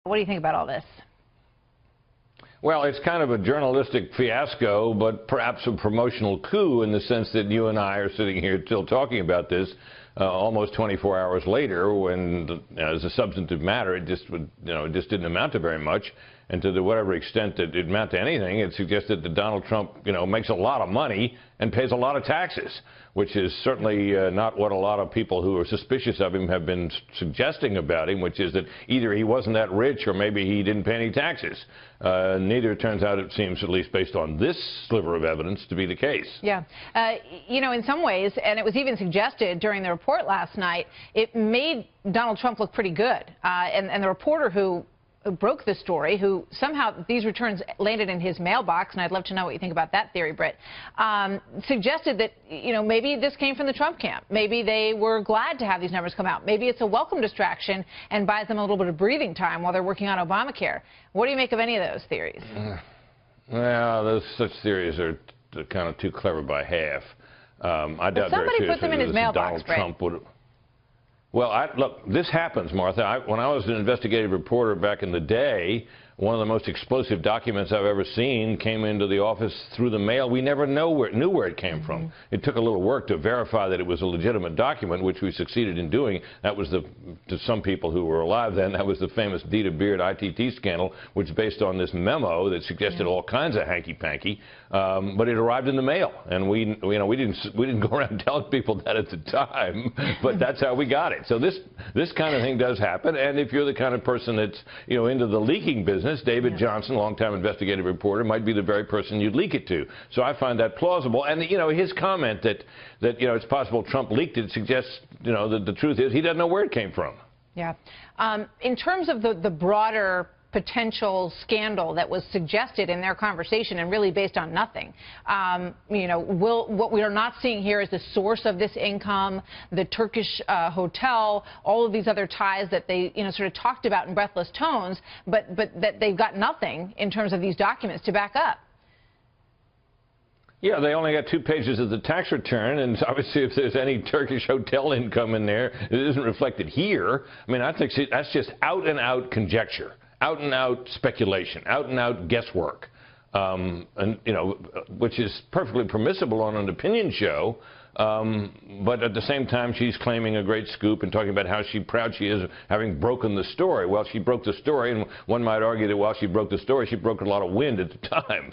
What do you think about all this? Well, it's kind of a journalistic fiasco, but perhaps a promotional coup in the sense that you and I are sitting here still talking about this almost 24 hours later, when, as a substantive matter, it just didn't amount to very much. And to whatever extent that it meant to anything, it suggested that Donald Trump, makes a lot of money and pays a lot of taxes, which is certainly not what a lot of people who are suspicious of him have been suggesting about him, which is that either he wasn't that rich or maybe he didn't pay any taxes. Neither turns out, it seems, at least based on this sliver of evidence, to be the case. Yeah. In some ways, and it was even suggested during the report last night, it made Donald Trump look pretty good. And the reporter who broke the story, who somehow these returns landed in his mailbox, and I'd love to know what you think about that theory, Brit, suggested that, maybe this came from the Trump camp. Maybe they were glad to have these numbers come out. Maybe it's a welcome distraction and buys them a little bit of breathing time while they're working on Obamacare. What do you make of any of those theories? Well, such theories are kind of too clever by half. I doubt very seriously somebody put them in his mailbox, Brit. Well, look, this happens, Martha. When I was an investigative reporter back in the day, one of the most explosive documents I've ever seen came into the office through the mail. We never knew where it came from. It took a little work to verify that it was a legitimate document, which we succeeded in doing. That was to some people who were alive then, that was the famous Dita Beard ITT scandal, which is based on this memo that suggested all kinds of hanky-panky. But it arrived in the mail, and we didn't go around telling people that at the time, but that's how we got it. So this kind of thing does happen, and if you're the kind of person that's into the leaking business, David Johnson, longtime investigative reporter, might be the very person you'd leak it to. So I find that plausible. And his comment that it's possible Trump leaked it suggests that the truth is he doesn't know where it came from. Yeah. In terms of the broader potential scandal that was suggested in their conversation and really based on nothing. What we are not seeing here is the source of this income, the Turkish hotel, all of these other ties that they sort of talked about in breathless tones, but that they've got nothing in terms of these documents to back up. Yeah, they only got 2 pages of the tax return, and obviously if there's any Turkish hotel income in there, it isn't reflected here. I mean, I think that's just out-and-out conjecture. Out-and-out speculation, out-and-out guesswork, which is perfectly permissible on an opinion show, but at the same time she's claiming a great scoop and talking about how proud she is of having broken the story. Well, she broke the story, and one might argue that while she broke the story, she broke a lot of wind at the time.